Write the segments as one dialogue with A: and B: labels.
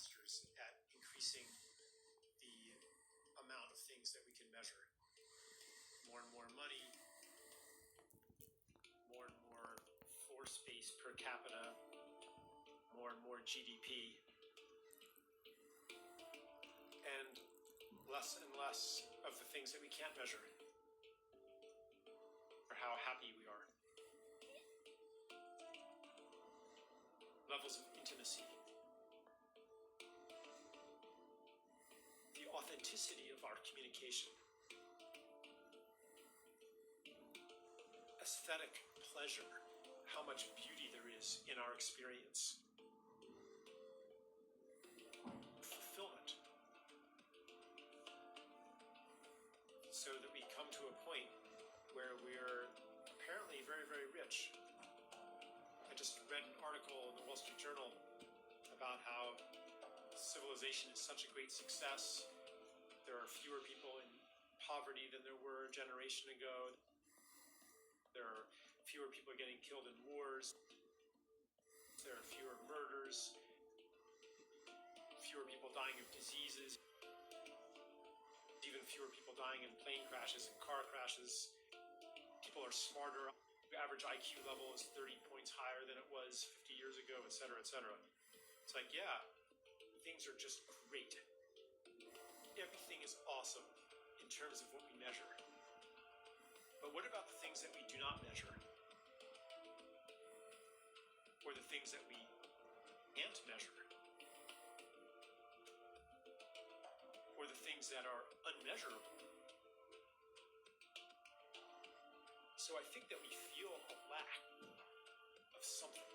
A: masters at increasing the amount of things that we can measure. More and more money, more and more floor space per capita, more and more GDP, and less of the things that we can't measure, or how happy we are. Levels of intimacy. The authenticity of our communication. Aesthetic pleasure. How much beauty there is in our experience. Fulfillment. So that we come to a point where we're apparently very, very rich. I just read an article in the Wall Street Journal about how civilization is such a great success. There are fewer people in poverty than there were a generation ago. There are fewer people getting killed in wars. There are fewer murders. Fewer people dying of diseases. Even fewer people dying in plane crashes and car crashes. People are smarter. The average IQ level is 30 points higher than it was 50 years ago, et cetera, et cetera. It's like, yeah, things are just great. Everything is awesome in terms of what we measure. But what about the things that we do not measure? Or the things that we can't measure? Or the things that are unmeasurable? So I think that we feel a lack of something,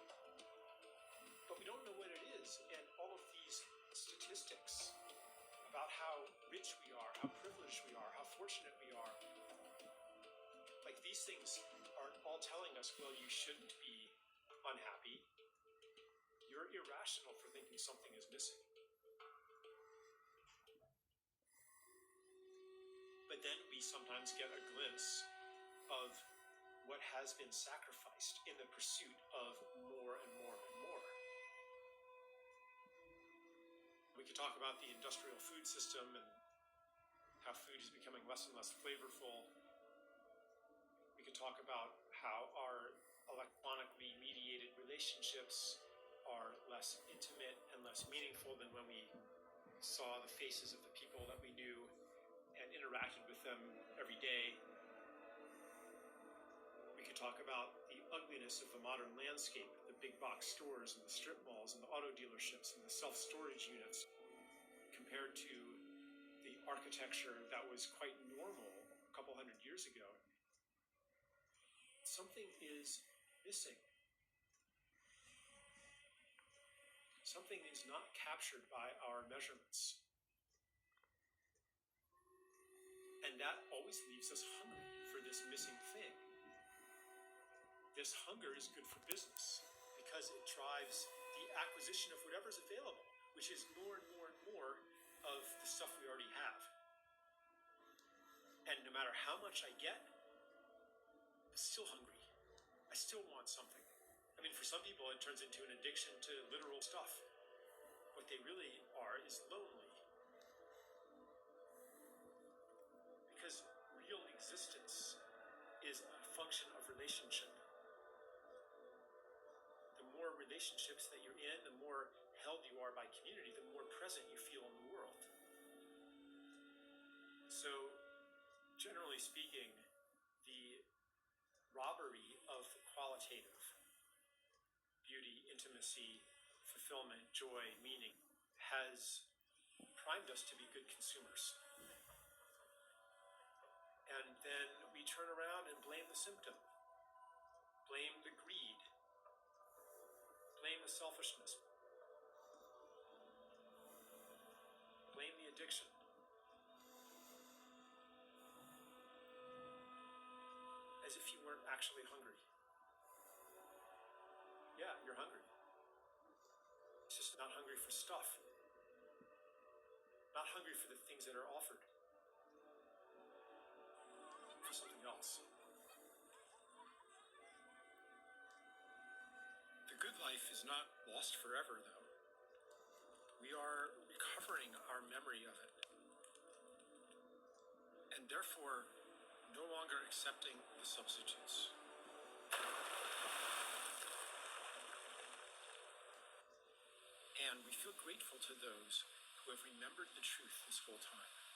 A: but we don't know what it is. And all of these statistics about how rich we are, how privileged we are, how fortunate we are, like these things are all telling us, well, you shouldn't be unhappy. You're irrational for thinking something is missing. But then we sometimes get a glimpse of what has been sacrificed in the pursuit of more and more and more. We could talk about the industrial food system and how food is becoming less and less flavorful. We could talk about how our electronically mediated relationships are less intimate and less meaningful than when we saw the faces of the people that we knew and interacted with them every day. We could talk about the ugliness of the modern landscape, the big box stores and the strip malls and the auto dealerships and the self-storage units, compared to the architecture that was quite normal a couple hundred years ago. Something is missing. Something is not captured by our measurements. And that always leaves us hungry for this missing thing. This hunger is good for business because it drives the acquisition of whatever's available, which is more and more and more of the stuff we already have. And no matter how much I get, I'm still hungry. I still want something. I mean, for some people, it turns into an addiction to literal stuff. What they really are is lonely. Because real existence is a function of relationship. The more relationships that you're in, the more held you are by community, the more present you feel in the world. So, generally speaking, the robbery of the qualitative, beauty, intimacy, fulfillment, joy, meaning, has primed us to be good consumers. And then we turn around and blame the symptom, blame the greed, blame the selfishness, blame the addiction. As if you weren't actually hungry. Yeah, you're hungry. It's just not hungry for stuff. Not hungry for the things that are offered. For something else. The good life is not lost forever, though. We are recovering our memory of it, and therefore no longer accepting the substitutes. And we feel grateful to those who have remembered the truth this whole time.